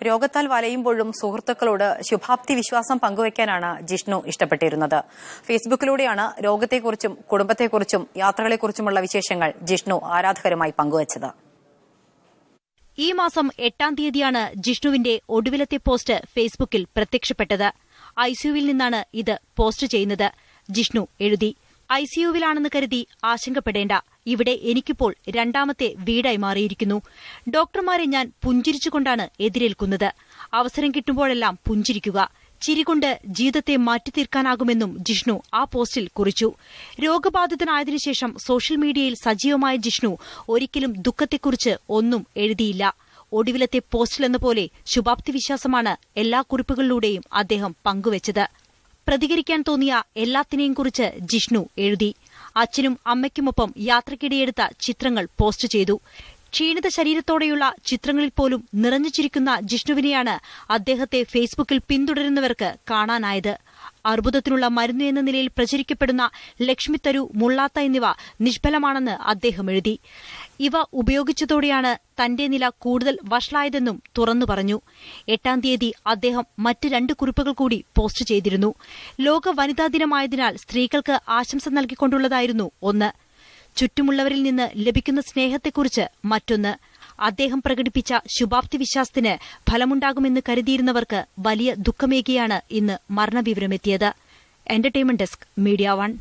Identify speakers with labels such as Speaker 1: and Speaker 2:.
Speaker 1: രോഗത്താൽ വലയുമ്പോഴും സുഹൃത്തുക്കളോട് ശുഭാപ്തി വിശ്വാസം പങ്കുവയ്ക്കാനാണ് ജിഷ്ണു ഇഷ്ടപ്പെട്ടിരുന്നത്. ഫേസ്ബുക്കിലൂടെയാണ് രോഗത്തെക്കുറിച്ചും കുടുംബത്തെക്കുറിച്ചും യാത്രകളെക്കുറിച്ചുമുള്ള വിശേഷങ്ങൾ ജിഷ്ണു ആരാധകരുമായി പങ്കുവച്ചത്.
Speaker 2: ഈ മാസം 8-ാം തീയതിയാണ് ജിഷ്ണുവിന്റെ ഒടുവിലത്തെ പോസ്റ്റ് ഫേസ്ബുക്കിൽ പ്രത്യക്ഷപ്പെട്ടത്. ഐസിയുവിൽ നിന്നാണ് ഇത് പോസ്റ്റ് ചെയ്യുന്നത്. ജിഷ്ണു എഴുതി, ഐസിയുവിലാണെന്ന് കരുതി ആശങ്കപ്പെടേണ്ട, ഇവിടെ എനിക്കിപ്പോൾ രണ്ടാമത്തെ വീടായി മാറിയിരിക്കുന്നു. ഡോക്ടർമാരെ ഞാൻ പുഞ്ചിരിച്ചുകൊണ്ടാണ് എതിരേൽക്കുന്നത്. അവസരം കിട്ടുമ്പോഴെല്ലാം പുഞ്ചിരിക്കുക. ചിരികൊണ്ട് ജീവിതത്തെ മാറ്റിത്തീർക്കാനാകുമെന്നും ജിഷ്ണു ആ പോസ്റ്റിൽ കുറിച്ചു. രോഗബാധിതനായതിനുശേഷം സോഷ്യൽ മീഡിയയിൽ സജീവമായ ജിഷ്ണു ഒരിക്കലും ദുഃഖത്തെക്കുറിച്ച് ഒന്നും എഴുതിയില്ല. ഒടുവിലത്തെ പോസ്റ്റിലെന്ന പോലെ ശുഭാപ്തി വിശ്വാസമാണ് എല്ലാ കുറിപ്പുകളിലൂടെയും അദ്ദേഹം പങ്കുവച്ചത്. പ്രതികരിക്കാൻ തോന്നിയ എല്ലാത്തിനെയും കുറിച്ച് ജിഷ്ണു എഴുതി. അച്ഛനും അമ്മയ്ക്കുമൊപ്പം യാത്രയ്ക്കിടെയെടുത്ത ചിത്രങ്ങൾ പോസ്റ്റ് ചെയ്തു. ക്ഷീണിത ശരീരത്തോടെയുള്ള ചിത്രങ്ങളിൽ പോലും നിറഞ്ഞു ചിരിക്കുന്ന ജിഷ്ണുവിനെയാണ് അദ്ദേഹത്തെ ഫേസ്ബുക്കിൽ പിന്തുടരുന്നവർക്ക് കാണാനായത്. അർബുദത്തിനുള്ള മരുന്ന് എന്ന നിലയിൽ പ്രചരിക്കപ്പെടുന്ന ലക്ഷ്മി തരു, മുള്ളാത്ത എന്നിവ നിഷ്ഫലമാണെന്ന് അദ്ദേഹം എഴുതി. ഇവ ഉപയോഗിച്ചതോടെയാണ് തന്റെ നില കൂടുതൽ വഷളായതെന്നും തുറന്നു പറഞ്ഞു. 8-ാം തീയതി അദ്ദേഹം മറ്റ് 2 കുറിപ്പുകൾ കൂടി പോസ്റ്റ് ചെയ്തിരുന്നു. ലോക വനിതാ ദിനമായതിനാൽ സ്ത്രീകൾക്ക് ആശംസ നൽകിക്കൊണ്ടുള്ളതായിരുന്നു ഒന്ന്. ചുറ്റുമുള്ളവരിൽ നിന്ന് ലഭിക്കുന്ന സ്നേഹത്തെക്കുറിച്ച് മറ്റൊന്ന്. അദ്ദേഹം പ്രകടിപ്പിച്ച ശുഭാപ്തി വിശ്വാസത്തിന് ഫലമുണ്ടാകുമെന്ന് കരുതിയിരുന്നവർക്ക് വലിയ ദുഃഖമേകിയാണ് ഇന്ന് മരണവിവരമെത്തിയത്. Entertainment desk, media 1.